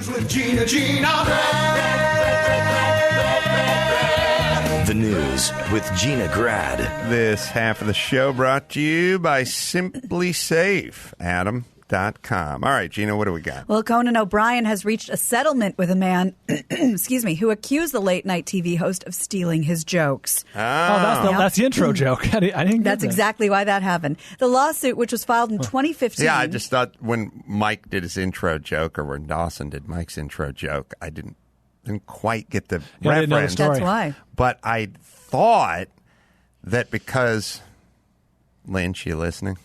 News with Gina. The News with Gina Grad. This half of the show brought to you by Simply Safe, Adam.com. All right, Gina, what do we got? Well, Conan O'Brien has reached a settlement with a man, who accused the late-night TV host of stealing his jokes. That's the intro joke. I didn't get That's that. exactly why that happened. The lawsuit, which was filed in 2015. Yeah, I just thought when Mike did his intro joke, or when Dawson did Mike's intro joke, I didn't quite get the I didn't know the reference. story. That's why. But I thought that because, Lynch, you listening?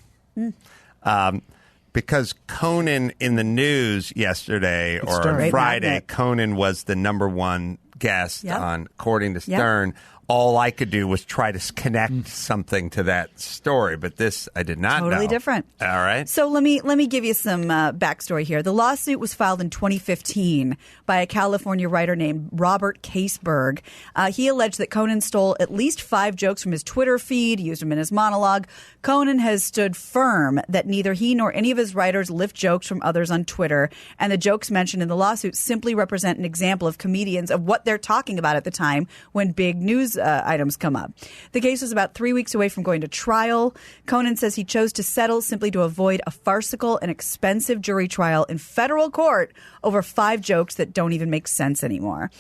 Because Conan in the news yesterday or Stern. on Friday, Magnet. Conan was the number one guest Yep. on According to Yep. Stern. All I could do was try to connect something to that story, but this I did not know. Totally different. All right. So let me give you some backstory here. The lawsuit was filed in 2015 by a California writer named Robert Caseberg. He alleged that Conan stole at least 5 jokes from his Twitter feed, used them in his monologue. Conan has stood firm that neither he nor any of his writers lift jokes from others on Twitter, and the jokes mentioned in the lawsuit simply represent an example of comedians of what they're talking about at the time when big news items come up. The case was about 3 weeks away from going to trial. Conan says he chose to settle simply to avoid a farcical and expensive jury trial in federal court over 5 jokes that don't even make sense anymore.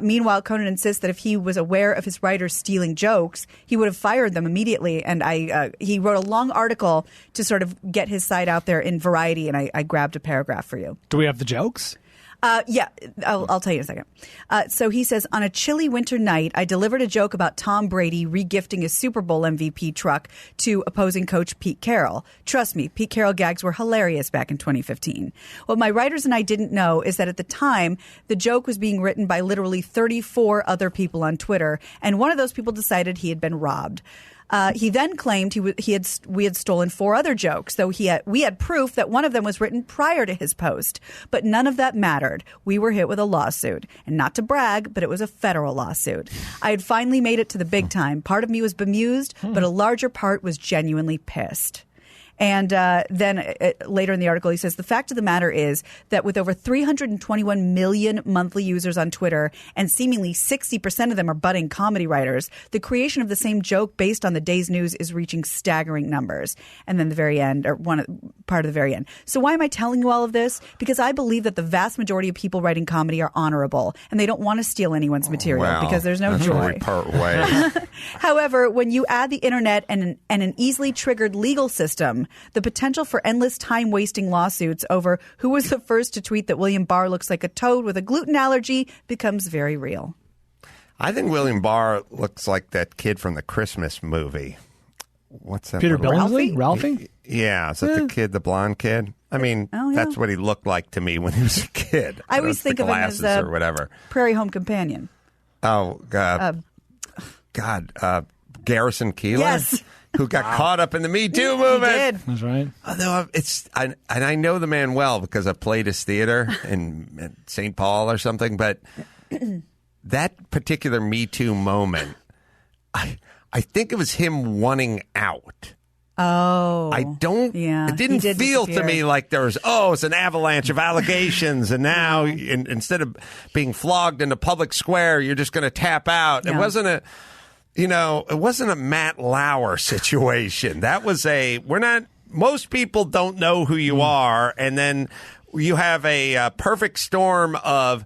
Meanwhile, Conan insists that if he was aware of his writers stealing jokes, he would have fired them immediately. And he wrote a long article to sort of get his side out there in Variety, and I grabbed a paragraph for you. Do we have the jokes? Yeah, I'll tell you in a second. So he says, on a chilly winter night, I delivered a joke about Tom Brady regifting his Super Bowl MVP truck to opposing coach Pete Carroll. Trust me, Pete Carroll gags were hilarious back in 2015. What my writers and I didn't know is that at the time, the joke was being written by literally 34 other people on Twitter, and one of those people decided he had been robbed. He then claimed we had stolen 4 other jokes, though we had proof that one of them was written prior to his post. But none of that mattered. We were hit with a lawsuit. And not to brag, but it was a federal lawsuit. I had finally made it to the big time. Part of me was bemused, but a larger part was genuinely pissed. And then later in the article, he says, the fact of the matter is that with over 321 million monthly users on Twitter and seemingly 60% of them are budding comedy writers, the creation of the same joke based on the day's news is reaching staggering numbers. And then the very end, or part of the very end. So why am I telling you all of this? Because I believe that the vast majority of people writing comedy are honorable and they don't want to steal anyone's material because there's no joy. We part ways. However, when you add the internet and an easily triggered legal system, the potential for endless time-wasting lawsuits over who was the first to tweet that William Barr looks like a toad with a gluten allergy becomes very real. I think William Barr looks like that kid from the Christmas movie. What's that? Peter little- Billingsley? Ralphie? Yeah, is that the kid, the blonde kid? I mean, Oh, yeah. that's what he looked like to me when he was a kid. I always think the of him as glasses or whatever. Prairie Home Companion. Oh, God. Garrison Keillor? Yes. Who got caught up in the Me Too movement. He did. That's right. Although I know the man well because I played his theater in St. Paul or something, but that particular Me Too moment, I think it was him wanting out. Oh. I don't. Yeah, it didn't he did feel to disappear. me like there was. It's an avalanche of allegations, and now instead of being flogged in the public square, you're just going to tap out. Yeah. It wasn't a. It wasn't a Matt Lauer situation. That was most people don't know who you are, and then you have a perfect storm of,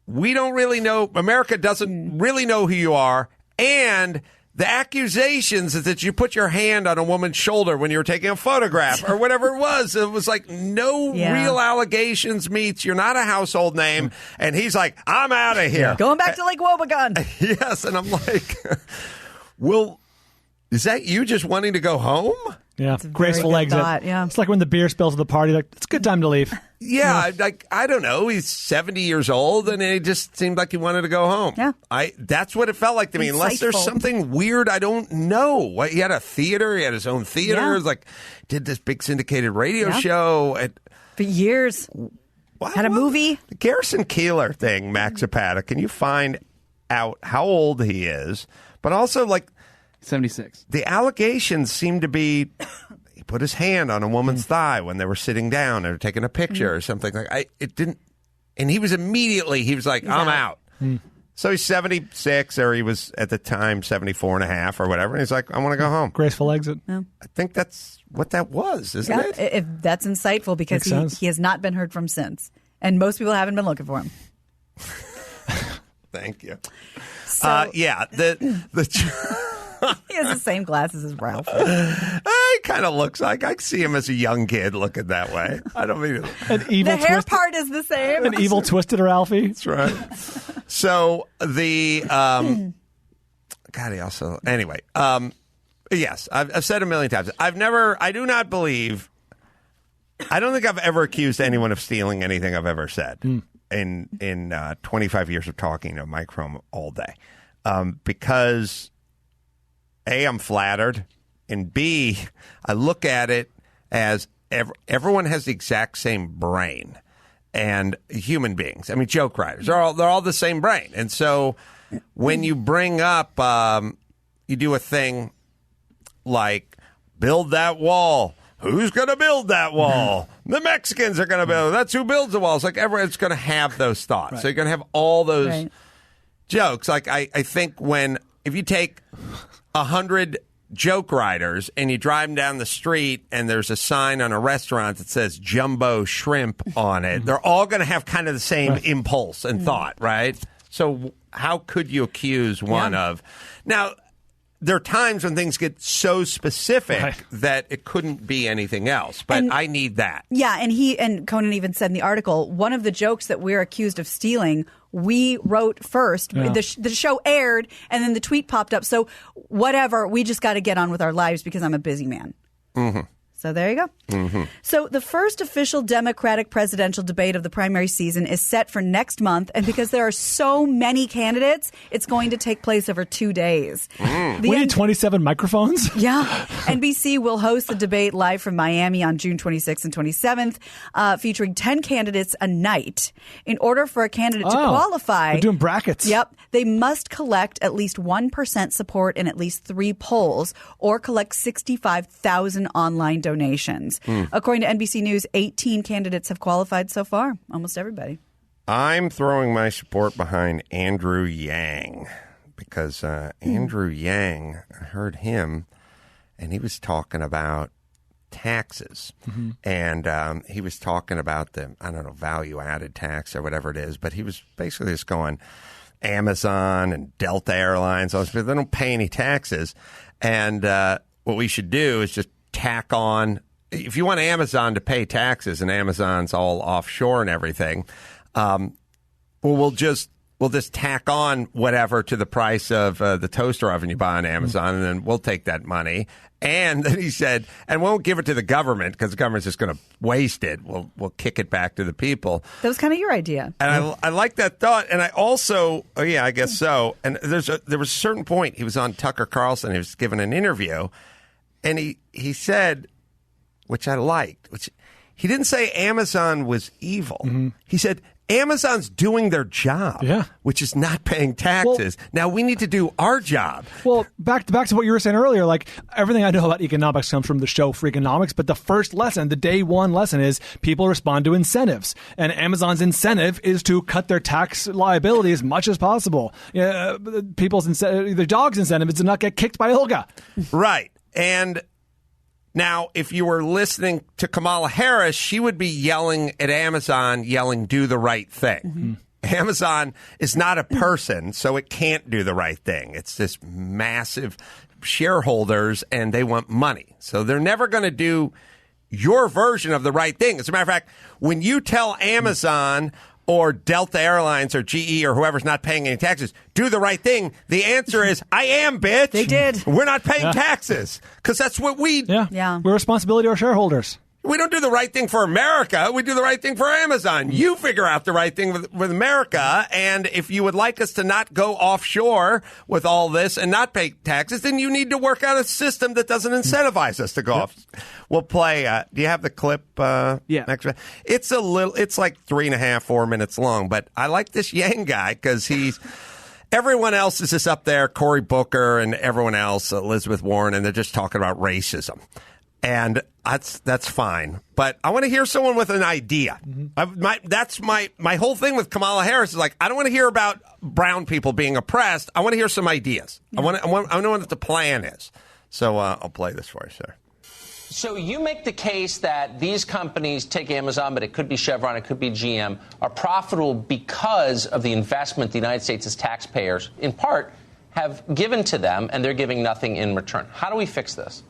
we don't really know, America doesn't really know who you are, and the accusations is that you put your hand on a woman's shoulder when you were taking a photograph or whatever it was. It was like no real allegations meets. You're not a household name. And he's like, I'm out of here. Going back to Lake Wobegon. Yes. And I'm like, well, is that you just wanting to go home? Yeah, a graceful very good exit. thought, yeah. It's like when the beer spills at the party. Like, it's a good time to leave. Yeah, I don't know. He's 70 years old, and it just seemed like he wanted to go home. Yeah. That's what it felt like to me. Unless there's Insightful. something weird I don't know. He had a theater. He had his own theater. Yeah. It was like, did this big syndicated radio Yeah. show. For years. Had a movie. The Garrison Keillor thing, Max Zapata, can you find out how old he is? But also, 76. The allegations seem to be he put his hand on a woman's thigh when they were sitting down or taking a picture or something. It didn't. And he was like, I'm out. So he's 76, or he was at the time 74 and a half or whatever. And he's like, I want to go home. Graceful exit. Yeah. I think that's what that was, isn't it? If that's insightful, because he has not been heard from since. And most people haven't been looking for him. Thank you. So, he has the same glasses as Ralph. He kind of looks like, I see him as a young kid looking that way. I don't mean the hair part is the same. An evil twisted Ralphie. That's right. So the God, he also anyway. Yes, I've said a million times. I do not believe. I don't think I've ever accused anyone of stealing anything I've ever said in 25 years of talking to a microphone all day, because A, I'm flattered, and B, I look at it as everyone has the exact same brain, and human beings. I mean, joke writers, they're all the same brain, and so when you bring up, you do a thing like build that wall. Who's going to build that wall? The Mexicans are going to build it. That's who builds the walls. Like, everyone's going to have those thoughts. Right. So you're going to have all those jokes. Like, I think if you take 100 joke writers and you drive them down the street and there's a sign on a restaurant that says jumbo shrimp on it, they're all going to have kind of the same impulse and thought, right? So how could you accuse one of... Now... There are times when things get so specific that it couldn't be anything else, but I need that. Yeah, and Conan even said in the article, one of the jokes that we're accused of stealing, we wrote first. Yeah. The show aired, and then the tweet popped up. So whatever, we just got to get on with our lives because I'm a busy man. Mm-hmm. So there you go. Mm-hmm. So the first official Democratic presidential debate of the primary season is set for next month. And because there are so many candidates, it's going to take place over 2 days. We need 27 microphones? Yeah. NBC will host the debate live from Miami on June 26th and 27th, featuring 10 candidates a night. In order for a candidate to qualify... We're doing brackets. Yep. They must collect at least 1% support in at least 3 polls or collect 65,000 online donations. According to NBC News, 18 candidates have qualified so far. Almost everybody. I'm throwing my support behind Andrew Yang because Andrew Yang, I heard him, and he was talking about taxes. And he was talking about the, value-added tax or whatever it is, but he was basically just going, Amazon and Delta Airlines, they don't pay any taxes. And what we should do is just tack on, if you want Amazon to pay taxes, and Amazon's all offshore and everything, we'll just tack on whatever to the price of the toaster oven you buy on Amazon, and then we'll take that money. And then he said, and we won't give it to the government because the government's just going to waste it. We'll kick it back to the people. That was kind of your idea. And I like that thought. And I also, I guess so. And there was a certain point, he was on Tucker Carlson, he was giving an interview, and he said, which I liked, which he didn't say Amazon was evil. He said, Amazon's doing their job, which is not paying taxes. Well, now we need to do our job. Well, back to what you were saying earlier, like everything I know about economics comes from the show Freakonomics, but the first lesson, the day one lesson is people respond to incentives. And Amazon's incentive is to cut their tax liability as much as possible. The dog's incentive is to not get kicked by Olga. Right. And now, if you were listening to Kamala Harris, she would be yelling at Amazon, do the right thing. Amazon is not a person, so it can't do the right thing. It's this massive shareholders, and they want money. So they're never going to do your version of the right thing. As a matter of fact, when you tell Amazon or Delta Airlines or GE or whoever's not paying any taxes, do the right thing, the answer is, I am, bitch. They did. We're not paying taxes because that's what we... Yeah. We're responsibility to our shareholders. We don't do the right thing for America. We do the right thing for Amazon. You figure out the right thing with America. And if you would like us to not go offshore with all this and not pay taxes, then you need to work out a system that doesn't incentivize us to go off. We'll play. Do you have the clip? Next? It's like 3.5, 4 minutes long. But I like this Yang guy because everyone else is just up there, Cory Booker and everyone else, Elizabeth Warren, and they're just talking about racism. And that's fine. But I want to hear someone with an idea. That's my whole thing with Kamala Harris is like, I don't want to hear about brown people being oppressed. I want to hear some ideas. I want to know what the plan is. So I'll play this for you, sir. So you make the case that these companies, take Amazon, but it could be Chevron, it could be GM, are profitable because of the investment the United States' taxpayers, in part, have given to them, and they're giving nothing in return. How do we fix this?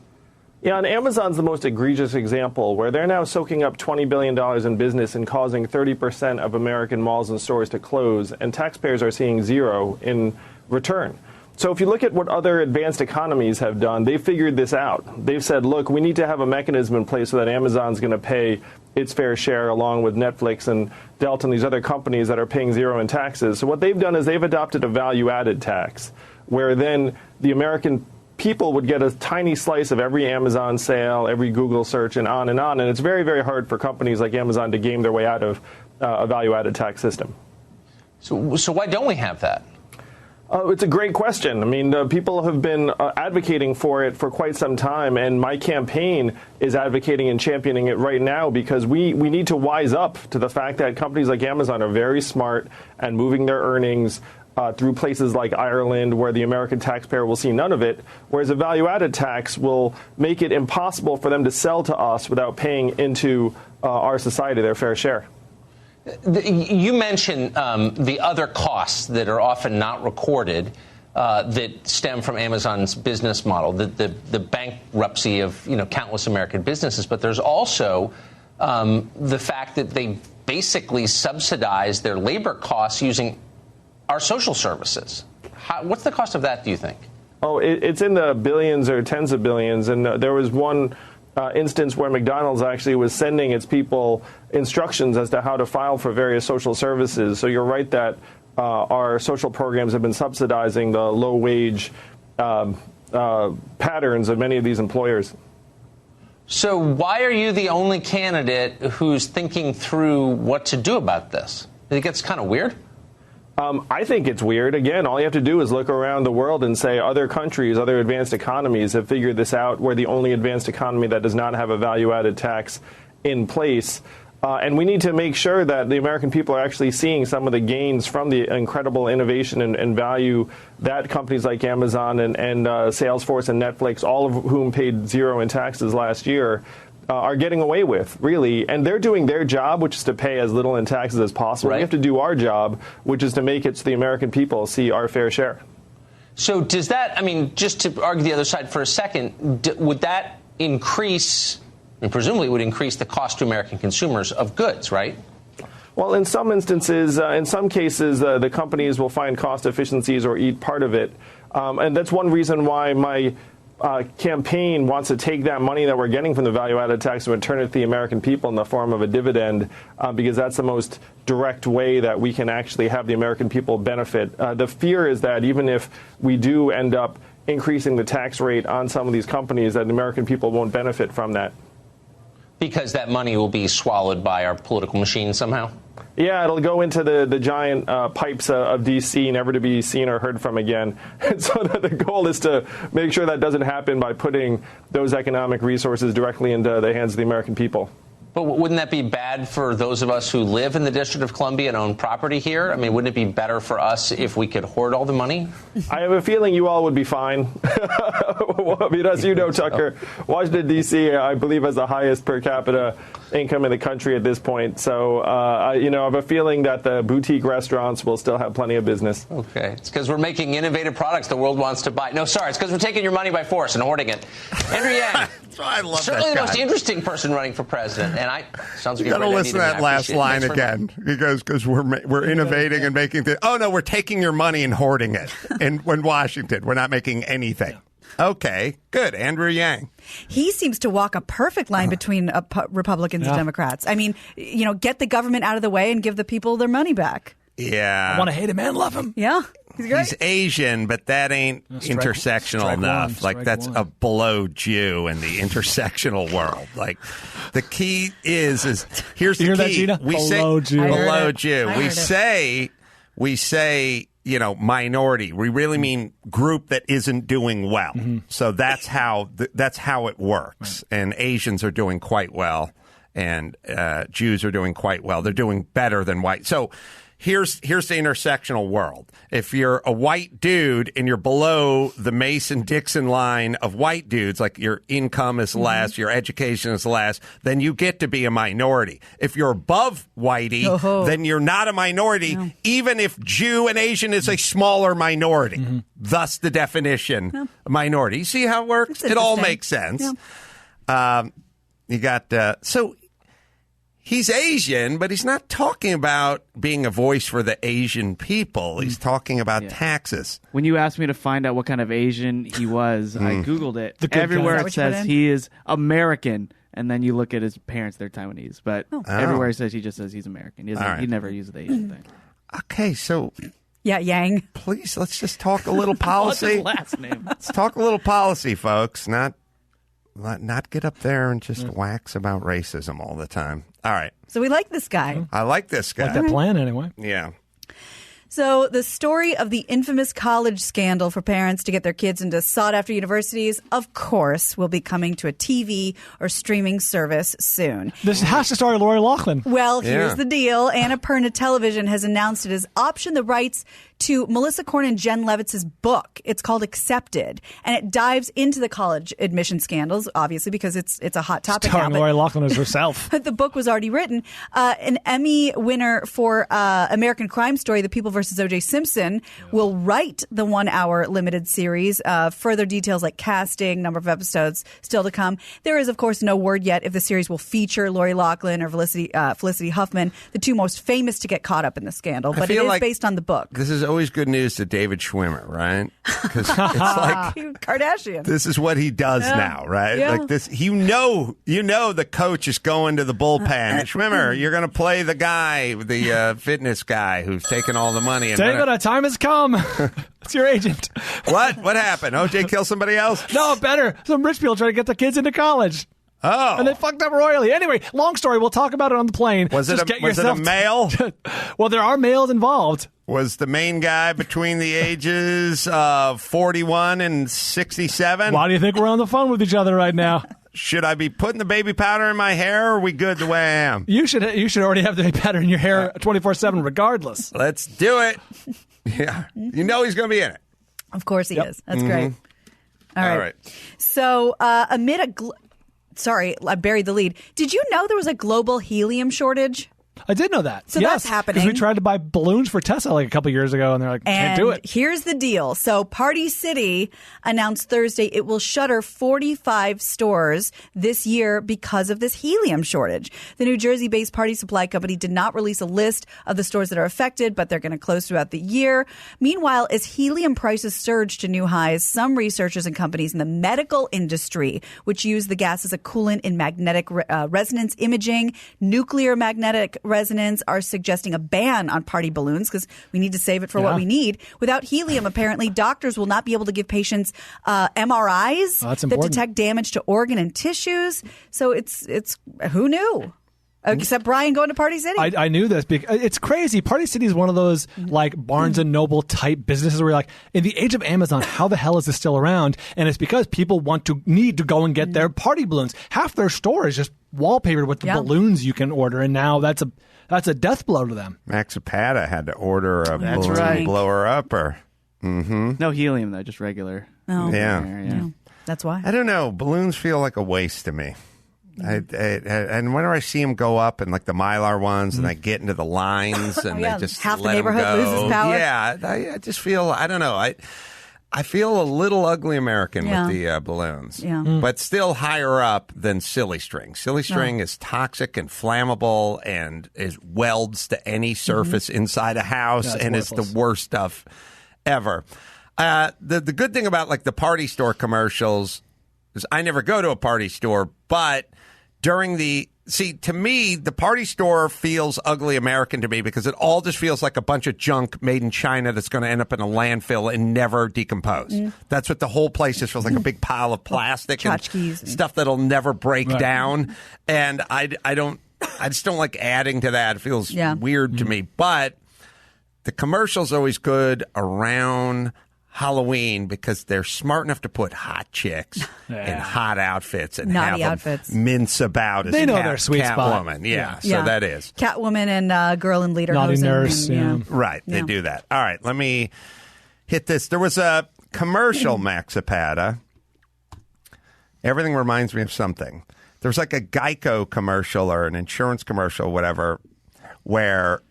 Yeah, and Amazon's the most egregious example, where they're now soaking up $20 billion in business and causing 30% of American malls and stores to close, and taxpayers are seeing zero in return. So if you look at what other advanced economies have done, they've figured this out. They've said, look, we need to have a mechanism in place so that Amazon's going to pay its fair share along with Netflix and Delta and these other companies that are paying zero in taxes. So what they've done is they've adopted a value-added tax, where then the American people would get a tiny slice of every Amazon sale, every Google search, and on and on. And it's very, very hard for companies like Amazon to game their way out of a value-added tax system. So why don't we have that? It's a great question. I mean, people have been advocating for it for quite some time, and my campaign is advocating and championing it right now because we need to wise up to the fact that companies like Amazon are very smart and moving their earnings through places like Ireland, where the American taxpayer will see none of it, whereas a value-added tax will make it impossible for them to sell to us without paying into our society their fair share. You mentioned the other costs that are often not recorded that stem from Amazon's business model, the bankruptcy of countless American businesses. But there's also the fact that they basically subsidize their labor costs using our social services. What's the cost of that, do you think? Oh, it's in the billions or tens of billions. And there was one instance where McDonald's actually was sending its people instructions as to how to file for various social services. So you're right that our social programs have been subsidizing the low-wage patterns of many of these employers. So why are you the only candidate who's thinking through what to do about this? I think it's kind of weird. I think it's weird. Again, all you have to do is look around the world and say other countries, other advanced economies have figured this out. We're the only advanced economy that does not have a value-added tax in place. And we need to make sure that the American people are actually seeing some of the gains from the incredible innovation and value that companies like Amazon and Salesforce and Netflix, all of whom paid zero in taxes last year, are getting away with, really. And they're doing their job, which is to pay as little in taxes as possible. Right. We have to do our job, which is to make it so the American people see our fair share. So does that, I mean, just to argue the other side for a second, would that increase, and presumably it would increase the cost to American consumers of goods, right? Well, in some instances, in some cases, the companies will find cost efficiencies or eat part of it. And that's one reason why my campaign wants to take that money that we're getting from the value-added tax and return it to the American people in the form of a dividend, because that's the most direct way that we can actually have the American people benefit. The fear is that even if we do end up increasing the tax rate on some of these companies, that the American people won't benefit from that. Because that money will be swallowed by our political machine somehow? Yeah, it'll go into the giant pipes of D.C., never to be seen or heard from again. And so the goal is to make sure that doesn't happen by putting those economic resources directly into the hands of the American people. But wouldn't that be bad for those of us who live in the District of Columbia and own property here? I mean, wouldn't it be better for us if we could hoard all the money? I have a feeling you all would be fine. I mean, as you know, Tucker, Washington, D.C., I believe, has the highest per capita income in the country at this point. So, I have a feeling that the boutique restaurants will still have plenty of business. Okay. It's because we're making innovative products the world wants to buy. No, sorry. It's because we're taking your money by force and hoarding it. Andrew Yang. I love certainly that guy. The most interesting person running for president. And sounds like you got to listen to that last line again. Because we're innovating and making things. Oh, no, we're taking your money and hoarding it in Washington. We're not making anything. Okay, good. Andrew Yang. He seems to walk a perfect line between Republicans and Democrats. I mean, get the government out of the way and give the people their money back. Yeah. I want to hate him and love him. Yeah. He's Asian, but that ain't intersectional enough. That's a below Jew in the intersectional world. Like, the key is here's the key. That, Gina? We below say Jew. Below Jew. We say minority. We really mean group that isn't doing well. So that's how it works. Right. And Asians are doing quite well, and Jews are doing quite well. They're doing better than white. So here's the intersectional world. If you're a white dude and you're below the Mason-Dixon line of white dudes, like your income is less, your education is less, then you get to be a minority. If you're above whitey, then you're not a minority, even if Jew and Asian is a smaller minority. Thus the definition, minority. You see how it works? It all makes sense. You got so he's Asian, but he's not talking about being a voice for the Asian people. He's talking about taxes. When you asked me to find out what kind of Asian he was, I Googled it. Everywhere it says he is American, and then you look at his parents, they're Taiwanese. But everywhere he just says he's American. He never uses the Asian thing. Okay, so... Yeah, Yang. Please, let's just talk a little policy. What's his last name? Let's talk a little policy, folks. Not get up there and just wax about racism all the time. All right. So we like this guy. I like this guy. Like that plan, anyway. Yeah. So the story of the infamous college scandal for parents to get their kids into sought-after universities, of course, will be coming to a TV or streaming service soon. This has to star Lori Loughlin. Well, here's the deal. Annapurna Television has announced it has optioned the rights to Melissa Korn and Jen Levitz's book. It's called Accepted, and it dives into the college admission scandals, obviously, because it's a hot topic Starring now. Lori Loughlin as herself. The book was already written. An Emmy winner for American Crime Story, The People vs. O.J. Simpson, will write the 1-hour limited series. Further details like casting, number of episodes still to come. There is, of course, no word yet if the series will feature Lori Loughlin or Felicity Huffman, the two most famous to get caught up in the scandal. But it is based on the book. This is always good news to David Schwimmer, right? Because it's like Kardashian. This is what he does now, right? Yeah. Like this, you know, the coach is going to the bullpen. Schwimmer, you're going to play the guy, the fitness guy who's taking all the money. And David, our time has come. It's your agent. What happened? OJ kill somebody else? No, better. Some rich people trying to get their kids into college. Oh. And they fucked up royally. Anyway, long story. We'll talk about it on the plane. Was it a male? Well, there are males involved. Was the main guy between the ages of 41 and 67? Why do you think we're on the phone with each other right now? Should I be putting the baby powder in my hair, or are we good the way I am? You should already have the baby powder in your hair 24/7 regardless. Let's do it. Yeah. You know he's going to be in it. Of course he is. That's great. All right. So amid sorry, I buried the lead. Did you know there was a global helium shortage? I did know that. So that's happening. Because we tried to buy balloons for Tesla like a couple years ago, and they're like, can't do it. Here's the deal. So Party City announced Thursday it will shutter 45 stores this year because of this helium shortage. The New Jersey-based Party Supply Company did not release a list of the stores that are affected, but they're going to close throughout the year. Meanwhile, as helium prices surge to new highs, some researchers and companies in the medical industry, which use the gas as a coolant in magnetic resonance imaging, nuclear magnetic resonance, are suggesting a ban on party balloons because we need to save it for what we need. Without helium, apparently, doctors will not be able to give patients MRIs that detect damage to organ and tissues. So it's who knew? Except Brian going to Party City. I knew this. It's crazy. Party City is one of those like Barnes and Noble type businesses where you're like, in the age of Amazon, how the hell is this still around? And it's because people need to go and get their party balloons. Half their store is just wallpapered with the balloons you can order, and now that's a death blow to them. Max Zapata had to order a balloon to blow her up, or no helium though, just regular. Oh, yeah. That's why. I don't know. Balloons feel like a waste to me. And whenever I see them go up, and like the Mylar ones, and I get into the lines, and they just half let the neighborhood them go. loses power. Yeah, I just feel, I don't know. I feel a little ugly American with the balloons, but still higher up than silly string. Silly string is toxic and flammable, and is welds to any surface inside a house, and it's the worst stuff ever. The good thing about like the party store commercials is I never go to a party store, but to me, the party store feels ugly American to me because it all just feels like a bunch of junk made in China that's going to end up in a landfill and never decompose. That's what the whole place just feels like, a big pile of plastic and stuff that'll never break down. And I just don't like adding to that. It feels weird to me. But the commercial's always good around Halloween because they're smart enough to put hot chicks in hot outfits and naughty have outfits. them mince about as they know their sweet spot. Catwoman. Yeah, so that is. Catwoman and Girl in Leader. Naughty Nurse. Right, they do that. All right, let me hit this. There was a commercial, Maxipata. Everything reminds me of something. There was like a Geico commercial or an insurance commercial, whatever, where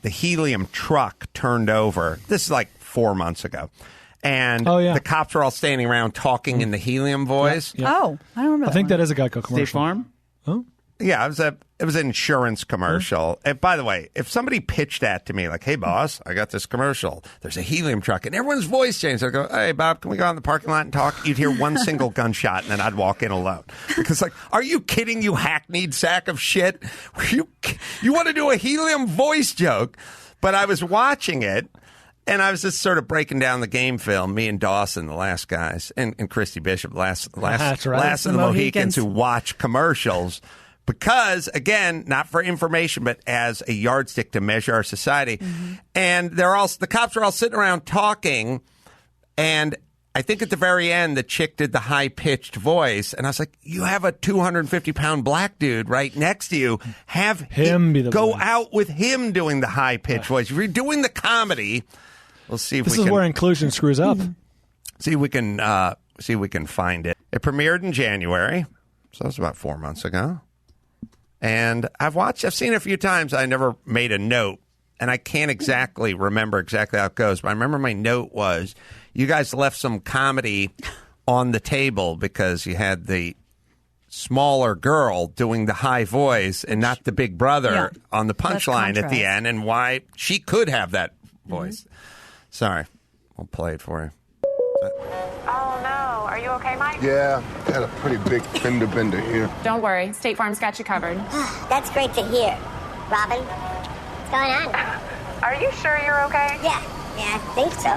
the helium truck turned over. This is like 4 months ago. And the cops were all standing around talking in the helium voice. Yep. Oh, I don't remember. I think that is a Geico commercial. State Farm? Oh. Yeah, it was an insurance commercial. And by the way, if somebody pitched that to me, like, hey, boss, I got this commercial. There's a helium truck. And everyone's voice changed. I'd go, hey, Bob, can we go out in the parking lot and talk? You'd hear one single gunshot, and then I'd walk in alone. Because, like, are you kidding, you hackneyed sack of shit? You want to do a helium voice joke? But I was watching it, and I was just sort of breaking down the game film, me and Dawson, the last guys, and Christy Bishop, last of the Mohicans who watch commercials. Because, again, not for information, but as a yardstick to measure our society. Mm-hmm. And the cops are all sitting around talking. And I think at the very end, the chick did the high-pitched voice. And I was like, you have a 250-pound black dude right next to you. Have him be the go voice. out with him doing the high-pitched voice. If you're doing the comedy, we'll see if this is where inclusion screws up. See if we can find it. It premiered in January. So that was about 4 months ago. And I've seen it a few times. I never made a note, and I can't exactly remember exactly how it goes, but I remember my note was, you guys left some comedy on the table because you had the smaller girl doing the high voice and not the big brother on the punchline at the end, and why she could have that voice. Mm-hmm. Sorry. We'll play it for you. Oh, no. Are you okay, Mike? Yeah, got a pretty big fender bender here. Don't worry. State Farm's got you covered. That's great to hear. Robin, what's going on? Are you sure you're okay? Yeah, I think so.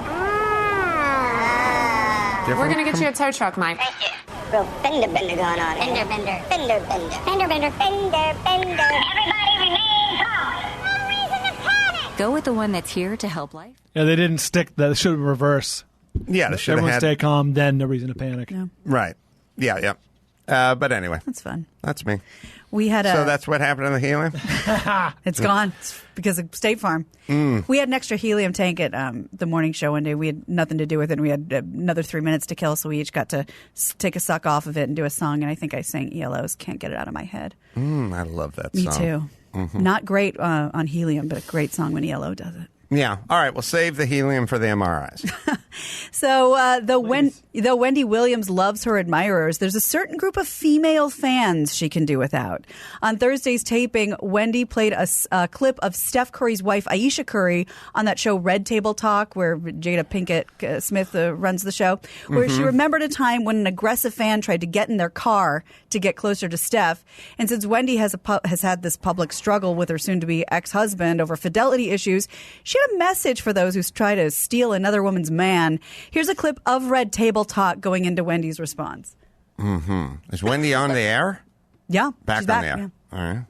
We're going to get you a tow truck, Mike. Thank you. Real fender bender going on. Fender bender. Fender bender. Fender bender. Fender bender. Everybody remain calm. No reason to panic. Go with the one that's here to help life. Yeah, they didn't stick that. They should reverse. Yeah, they should have Everyone had... stay calm, then no reason to panic. No. Right. Yeah. But anyway. That's fun. That's me. We had So that's what happened in the helium? It's gone. It's because of State Farm. We had an extra helium tank at the morning show one day. We had nothing to do with it, and we had another 3 minutes to kill, so we each got to take a suck off of it and do a song, and I think I sang ELO's Can't Get It Out of My Head. I love that Me song. Me too. Mm-hmm. Not great on helium, but a great song when ELO does it. Yeah. All right. We'll save the helium for the MRIs. So though Wendy Williams loves her admirers, there's a certain group of female fans she can do without. On Thursday's taping, Wendy played a clip of Steph Curry's wife, Ayesha Curry, on that show Red Table Talk, where Jada Pinkett Smith runs the show, where she remembered a time when an aggressive fan tried to get in their car to get closer to Steph. And since Wendy has had this public struggle with her soon-to-be ex-husband over fidelity issues, she had a message for those who try to steal another woman's man. Here's a clip of Red Table Talk going into Wendy's response. Is Wendy on the air? Yeah. Back on the air. Yeah.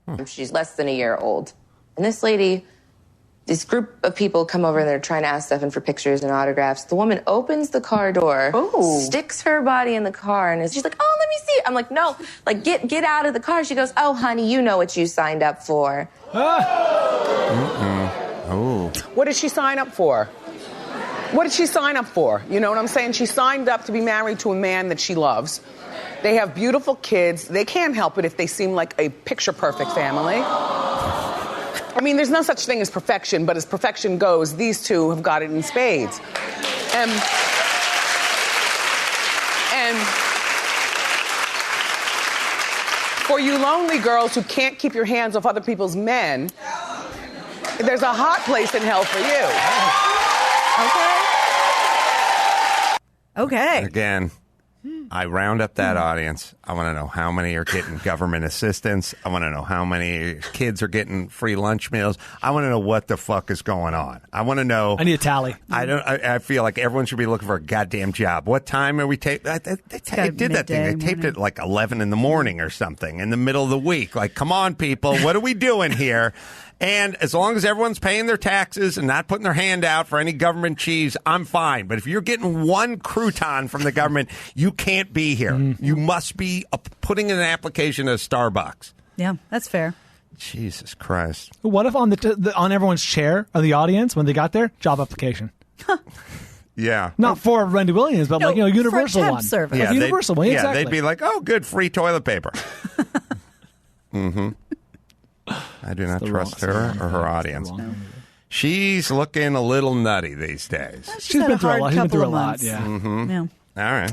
All right. She's less than a year old. And this lady, this group of people come over and they're trying to ask Stefan for pictures and autographs. The woman opens the car door, sticks her body in the car, and she's like, oh, let me see. I'm like, no, like, get out of the car. She goes, oh, honey, you know what you signed up for. What did she sign up for? What did she sign up for? You know what I'm saying? She signed up to be married to a man that she loves. They have beautiful kids. They can't help it if they seem like a picture-perfect family. I mean, there's no such thing as perfection, but as perfection goes, these two have got it in spades. And for you lonely girls who can't keep your hands off other people's men, there's a hot place in hell for you. Okay. Again, I round up that audience. I want to know how many are getting government assistance. I want to know how many kids are getting free lunch meals. I want to know what the fuck is going on. I want to know. I need a tally. I feel like everyone should be looking for a goddamn job. What time are we taping? They did that thing. They taped it like 11 in the morning or something in the middle of the week. Like, come on, people. What are we doing here? And as long as everyone's paying their taxes and not putting their hand out for any government cheese, I'm fine. But if you're getting one crouton from the government, you can't be here. You must be putting in an application at Starbucks. Yeah, that's fair. Jesus Christ. What if on on everyone's chair of the audience when they got there, job application? Yeah. Not for Wendy Williams, but universal for one. Service. Yeah, universal one. Yeah, exactly. they'd be like, oh, good, free toilet paper. I do not trust her or her audience. She's looking a little nutty these days. She's been through a lot. She's been through a months. lot, yeah. Mm-hmm. Yeah. All right.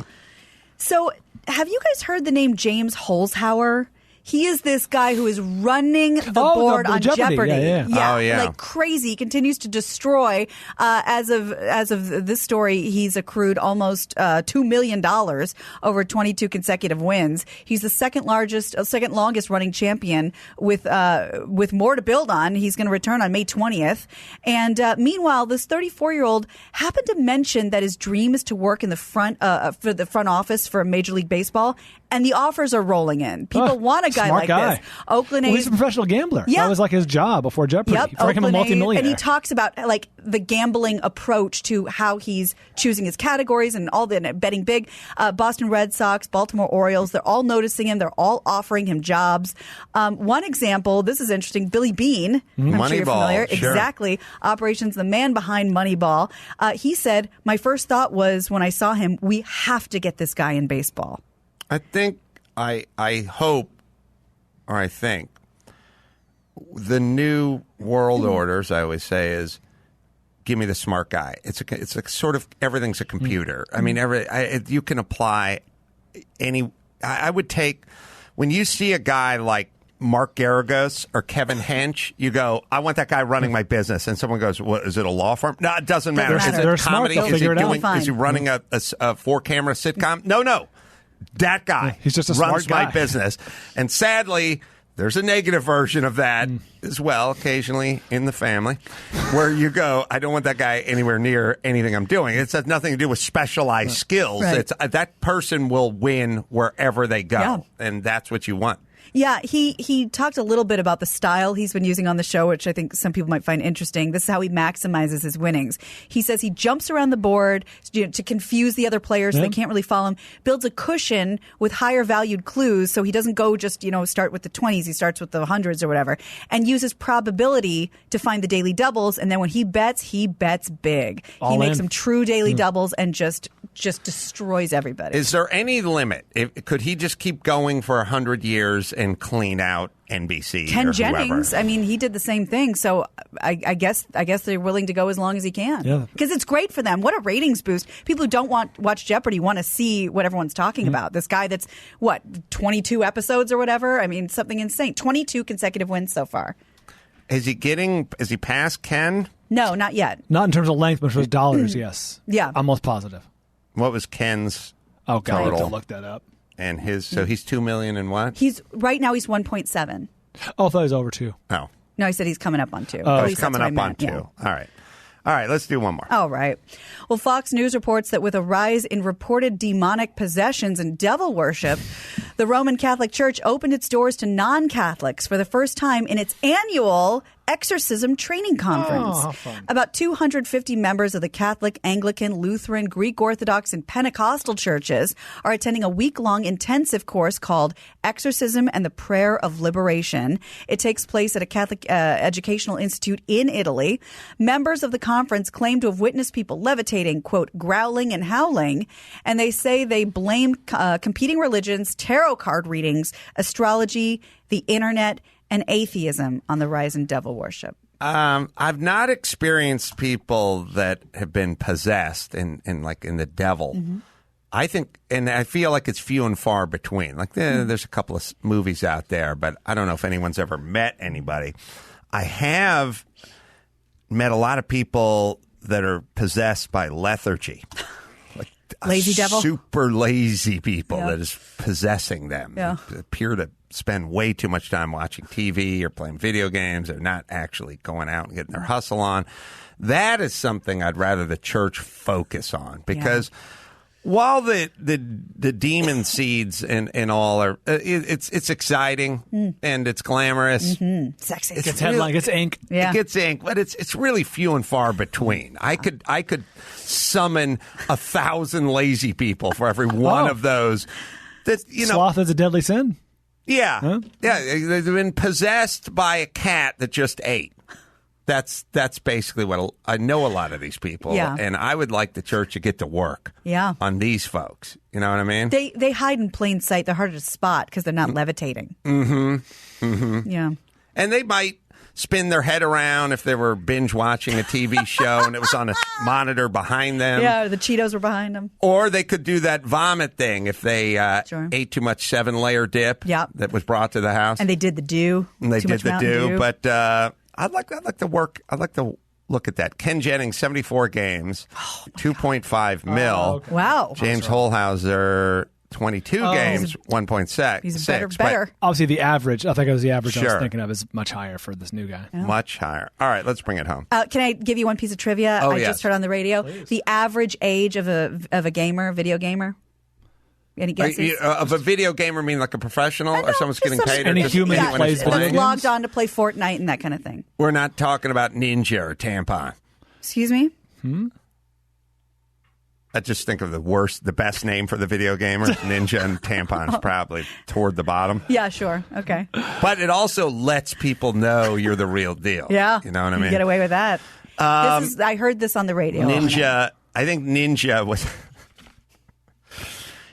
So, have you guys heard the name James Holzhauer? He is this guy who is running the board on Jeopardy. Yeah. Oh, yeah. Like crazy. He continues to destroy. As of this story, he's accrued almost $2 million over 22 consecutive wins. He's the second longest running champion with more to build on. He's going to return on May 20th. And meanwhile, this 34-year-old happened to mention that his dream is to work in the front office for Major League Baseball. And the offers are rolling in. People want a guy like this. Oakland A's. He's a professional gambler. Yeah. That was like his job before Jeopardy. Yep. For him, a multimillionaire. And he talks about like the gambling approach to how he's choosing his categories and all the betting big. Boston Red Sox, Baltimore Orioles, they're all noticing him. They're all offering him jobs. One example, this is interesting, Billy Bean. I'm sure you're familiar. Sure. Exactly. Operations, the man behind Moneyball. He said, my first thought was when I saw him, we have to get this guy in baseball. I think, I hope, or I think, the new world order, as I always say, is give me the smart guy. It's a sort of everything's a computer. I mean, you can apply any. I would take when you see a guy like Mark Garagos or Kevin Hench, you go, I want that guy running my business. And someone goes, what, is it a law firm? No, it doesn't matter. Is it comedy? Is he running a 4-camera sitcom? No. That guy he's just a runs smart guy. my business. And sadly, there's a negative version of that as well, occasionally in the family, where you go, I don't want that guy anywhere near anything I'm doing. It has nothing to do with specialized skills. Right. It's that person will win wherever they go, and that's what you want. Yeah, he talked a little bit about the style he's been using on the show, which I think some people might find interesting. This is how he maximizes his winnings. He says he jumps around the board to confuse the other players so they can't really follow him, builds a cushion with higher valued clues so he doesn't go just, start with the 20s, he starts with the 100s or whatever, and uses probability to find the daily doubles, and then when he bets big. He makes some true daily doubles and just destroys everybody. Is there any limit? Could he just keep going for 100 years and clean out NBC? Ken or Jennings, whoever? I mean, he did the same thing. So I guess they're willing to go as long as he can. Yeah. Because it's great for them. What a ratings boost. People who don't watch Jeopardy want to see what everyone's talking about. This guy that's, 22 episodes or whatever? I mean, something insane. 22 consecutive wins so far. Is he past Ken? No, not yet. Not in terms of length, but for dollars, yes. Yeah. I'm almost positive. What was Ken's total? I have to look that up. And so he's $2 million and what? Right now he's 1.7. Oh, I thought he was over 2. Oh. No, I said he's coming up on 2. Oh, he's coming up on 2. Yeah. All right, let's do one more. All right. Well, Fox News reports that with a rise in reported demonic possessions and devil worship, the Roman Catholic Church opened its doors to non-Catholics for the first time in its annual Exorcism training conference. Oh, how fun. About 250 members of the Catholic, Anglican, Lutheran, Greek Orthodox, and Pentecostal churches are attending a week-long intensive course called Exorcism and the Prayer of Liberation. It takes place at a Catholic educational institute in Italy. Members of the conference claim to have witnessed people levitating, quote, growling and howling, and they say they blame competing religions, tarot card readings, astrology, the internet, and atheism on the rise in devil worship. I've not experienced people that have been possessed in the devil. Mm-hmm. I think, and I feel like it's few and far between. There's a couple of movies out there, but I don't know if anyone's ever met anybody. I have met a lot of people that are possessed by lethargy. Lazy devil? Super lazy people that is possessing them. Yeah. They appear to spend way too much time watching TV or playing video games. They're not actually going out and getting their hustle on. That is something I'd rather the church focus on because while the demon seeds and all are, it's exciting and it's glamorous. Mm-hmm. Sexy. It gets headline, it gets ink. Yeah. It gets ink, but it's really few and far between. I could summon 1,000 lazy people for every one of those. That sloth is a deadly sin. Yeah, huh? Yeah. They've been possessed by a cat that just ate. That's basically what I know. A lot of these people, and I would like the church to get to work. On these folks. You know what I mean? They hide in plain sight. They're harder to spot because they're not levitating. Mm-hmm. Mm-hmm. Yeah, and they might spin their head around if they were binge watching a TV show and it was on a monitor behind them. Yeah, the Cheetos were behind them. Or they could do that vomit thing if they ate too much 7-layer dip that was brought to the house. And they did the dew. And they did the dew. But I'd like to look at that. Ken Jennings, 74 games, 2.5 mil. Okay. Wow. James Holhauser, 22 games, 1.6. He's better. Obviously, the average, I think it was the average I was thinking of, is much higher for this new guy. Yeah. Much higher. All right, let's bring it home. Can I give you one piece of trivia? I just heard on the radio. Please. The average age of a video gamer? Any guesses? Of a video gamer, mean like a professional or someone's getting paid? Any human who plays video games? Logged on to play Fortnite and that kind of thing. We're not talking about Ninja or Tampon. Excuse me? I just think of the best name for the video gamer. Ninja and Tampon's probably toward the bottom. Yeah, sure. Okay. But it also lets people know you're the real deal. Yeah. You know what I mean? You get away with that. I heard this on the radio. Ninja, I think Ninja was...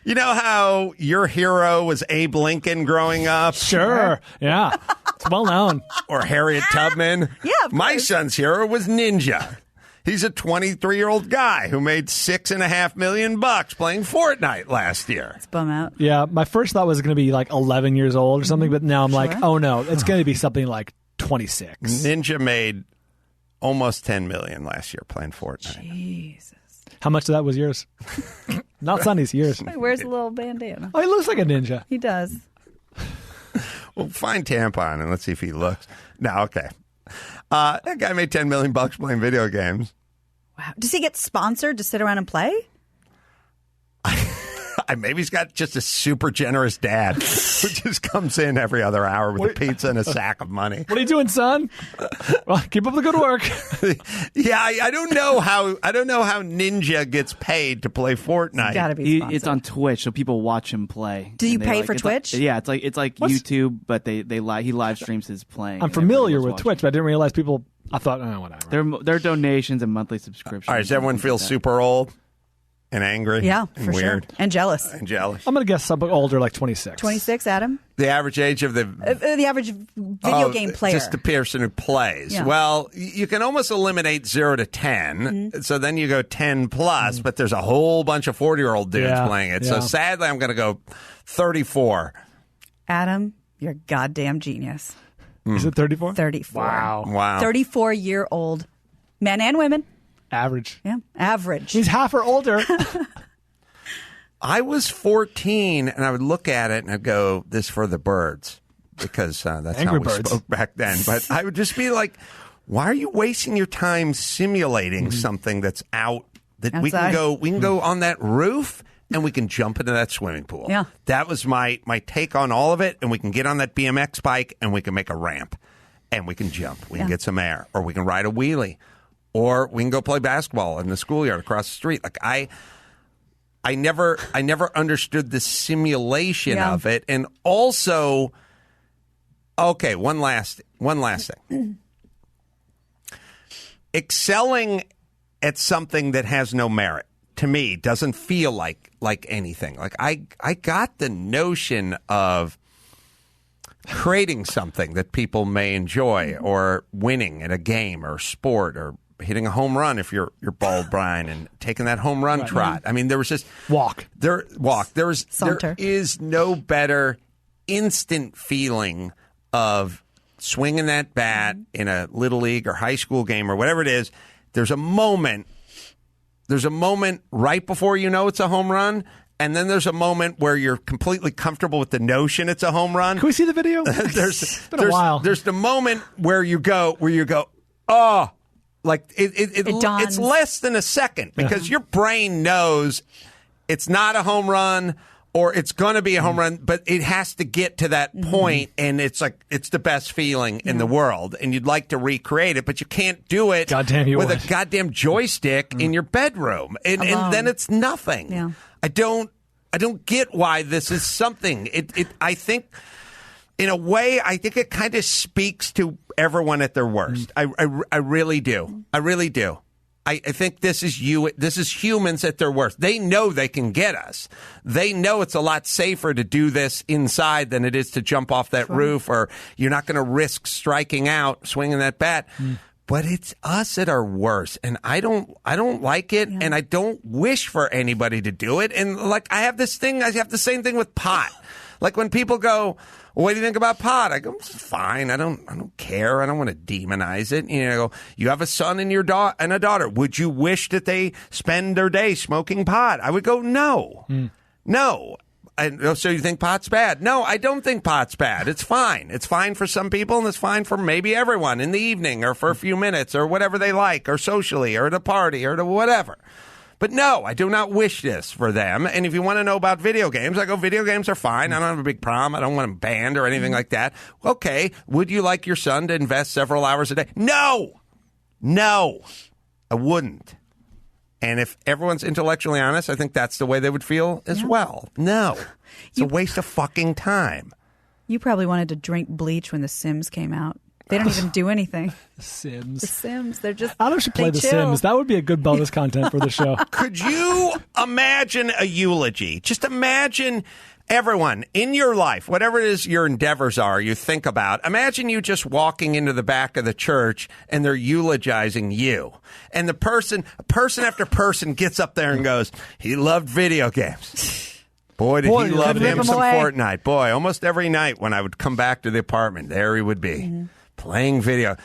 You know how your hero was Abe Lincoln growing up? Sure. Yeah. It's well known. Or Harriet Tubman? Yeah, of My course. son's hero was Ninja. He's a 23-year-old guy who made $6.5 million playing Fortnite last year. It's bum out. Yeah, my first thought was going to be like 11 years old or something, but now I'm like, oh no, it's going to be something like 26. Ninja made almost $10 million last year playing Fortnite. Jesus. How much of that was yours? Not Sonny's, yours. He wears a little bandana. Oh, he looks like a ninja. He does. Well, find Tampon and let's see if he looks. No, okay. That guy made $10 million playing video games. Wow. Does he get sponsored to sit around and play? Maybe he's got just a super generous dad who just comes in every other hour with a pizza and a sack of money. What are you doing, son? Well, keep up the good work. Yeah, I don't know how Ninja gets paid to play Fortnite. It's gotta be sponsored. It's on Twitch, so people watch him play. Do you pay for Twitch? It's like YouTube, but he live streams his playing. I'm familiar with Twitch, but I didn't realize people. I thought, whatever. They're donations and monthly subscriptions. All right, does everyone feel super old and angry? Yeah, and for weird sure. And jealous. And jealous. I'm going to guess something older, like 26. 26, Adam? The average age of the average video game player. Just the person who plays. Yeah. Well, you can almost eliminate 0 to 10. Mm-hmm. So then you go 10 plus, but there's a whole bunch of 40-year-old dudes playing it. Yeah. So sadly, I'm going to go 34. Adam, you're a goddamn genius. Is it 34? 34. Wow. 34-year-old men and women. Average. Yeah, average. He's half or older. I was 14, and I would look at it and I'd go, "This for the birds," because that's Angry how we Birds. spoke back then. But I would just be like, "Why are you wasting your time simulating something that's out that we can go on that roof and we can jump into that swimming pool?" Yeah, that was my take on all of it. And we can get on that BMX bike and we can make a ramp and we can jump. We can get some air, or we can ride a wheelie. Or we can go play basketball in the schoolyard across the street. Like I never understood the simulation of it. And also, okay, one last thing. Excelling at something that has no merit, to me, doesn't feel like anything. Like I got the notion of creating something that people may enjoy, or winning at a game or sport, or hitting a home run if you're bald, Brian, and taking that home run trot. I mean, there was just walk. There is no better instant feeling of swinging that bat in a little league or high school game or whatever it is. There's a moment right before you know it's a home run. And then there's a moment where you're completely comfortable with the notion it's a home run. Can we see the video? It's been a while. There's the moment where you go, oh, like it's less than a second, because your brain knows it's not a home run or it's going to be a home run, but it has to get to that point, and it's like it's the best feeling in the world, and you'd like to recreate it, but you can't do it with a goddamn joystick in your bedroom, and then it's nothing. Yeah. I don't get why this is something. I think, in a way, I think it kind of speaks to everyone at their worst. I really do. I really do. I think this is humans at their worst. They know they can get us. They know it's a lot safer to do this inside than it is to jump off that roof, or you're not going to risk striking out, swinging that bat. But it's us at our worst, and I don't like it, and I don't wish for anybody to do it. And like I have the same thing with pot. Like when people go, well, what do you think about pot? I go, it's fine. I don't care. I don't want to demonize it. You know, you have a son and and a daughter. Would you wish that they spend their day smoking pot? I would go, no. No. So you think pot's bad? No, I don't think pot's bad. It's fine. It's fine for some people, and it's fine for maybe everyone in the evening or for a few minutes or whatever they like, or socially or at a party or to whatever. But no, I do not wish this for them. And if you want to know about video games, I go, video games are fine. I don't have a big problem. I don't want them banned or anything like that. Okay, would you like your son to invest several hours a day? No, I wouldn't. And if everyone's intellectually honest, I think that's the way they would feel as well. No, it's a waste of fucking time. You probably wanted to drink bleach when The Sims came out. They don't even do anything. The Sims, they're just... Adam should play The Sims. That would be a good bonus content for the show. Could you imagine a eulogy? Just imagine everyone in your life, whatever it is your endeavors are, you think about. Imagine you just walking into the back of the church and they're eulogizing you. And the person after person gets up there and goes, he loved video games. Boy, did he love him some Fortnite. Boy, almost every night when I would come back to the apartment, there he would be. Playing video.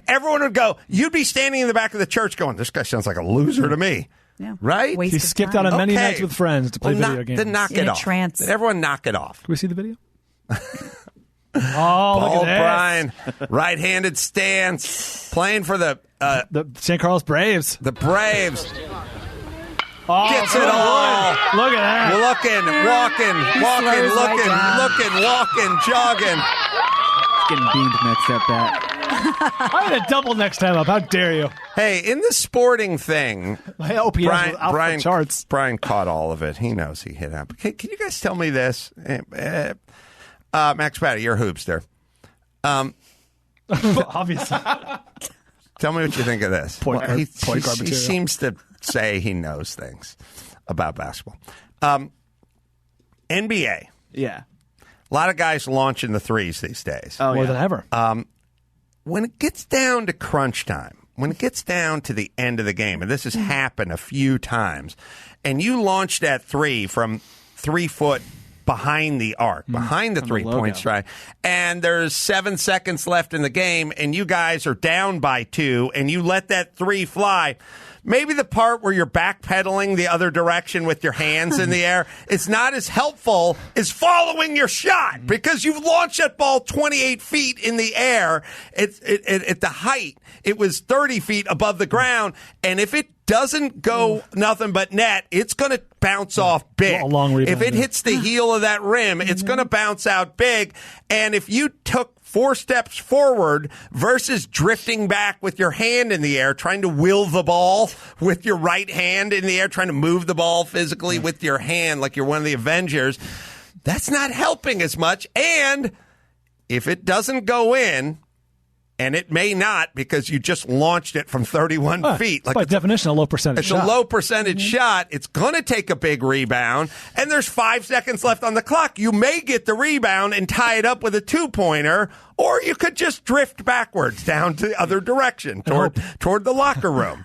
Everyone would go, you'd be standing in the back of the church going, this guy sounds like a loser to me. Yeah. Right? He skipped out on many nights with friends to play video games. Then knock it off. Trance. Then everyone knock it off. Can we see the video? Paul O'Brien, right-handed stance, playing for the St. Carlos Braves. The Braves. Gets it all. Look at that. Walking, jogging. Getting beamed next at bat. I'm going to double next time up. How dare you? Hey, in the sporting thing, my OPS was out the charts. Brian caught all of it. He knows he hit up. Can you guys tell me this? Max Patty, you're a hoopster. Obviously. Tell me what you think of this. He seems to say he knows things about basketball. NBA. Yeah. A lot of guys launching the threes these days. More than ever. When it gets down to crunch time, when it gets down to the end of the game, and this has happened a few times, and you launch that three from 3 foot behind the arc, behind the 3-point strike, and there's 7 seconds left in the game, and you guys are down by 2, and you let that three fly. Maybe the part where you're backpedaling the other direction with your hands in the air is not as helpful as following your shot, because you've launched that ball 28 feet in the air. At the height, it was 30 feet above the ground, and if it doesn't go nothing but net, it's going to bounce off big. A long rebound. If it hits the heel of that rim, it's going to bounce out big. And if you took 4 steps forward versus drifting back with your hand in the air, trying to will the ball with your right hand in the air, trying to move the ball physically with your hand like you're one of the Avengers, that's not helping as much. And if it doesn't go in, and it may not, because you just launched it from 31 feet. Like by definition, a low percentage shot. It's a low percentage shot. It's going to take a big rebound, and there's 5 seconds left on the clock. You may get the rebound and tie it up with a 2-pointer, or you could just drift backwards down to the other direction toward the locker room.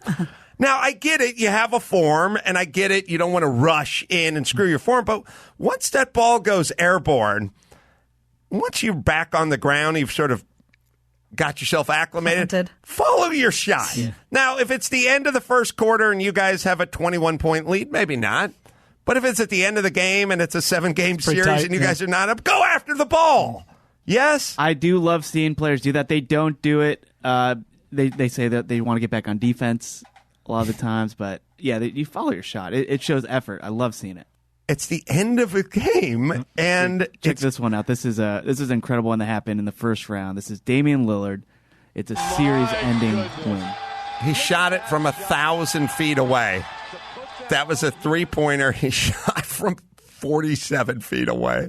Now, I get it. You have a form, and I get it. You don't want to rush in and screw your form, but once that ball goes airborne, once you're back on the ground, you've sort of got yourself acclimated. Follow your shot. Yeah. Now, if it's the end of the first quarter and you guys have a 21-point lead, maybe not. But if it's at the end of the game and it's a 7-game series tight, and you guys are not up, go after the ball. Yes? I do love seeing players do that. They don't do it. They say that they want to get back on defense. a lot of the times. But yeah, you follow your shot. It shows effort. I love seeing it. It's the end of a game, and check this one out. This is an incredible one that happened in the first round. This is Damian Lillard. It's a series-ending win. He shot it from 1,000 feet away. That was a three-pointer he shot from 47 feet away.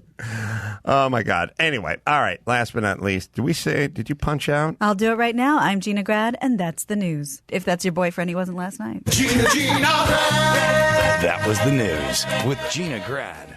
Oh, my God. Anyway, all right, last but not least, did you punch out? I'll do it right now. I'm Gina Grad, and that's the news. If that's your boyfriend, he wasn't last night. Gina. That was the news with Gina Grad.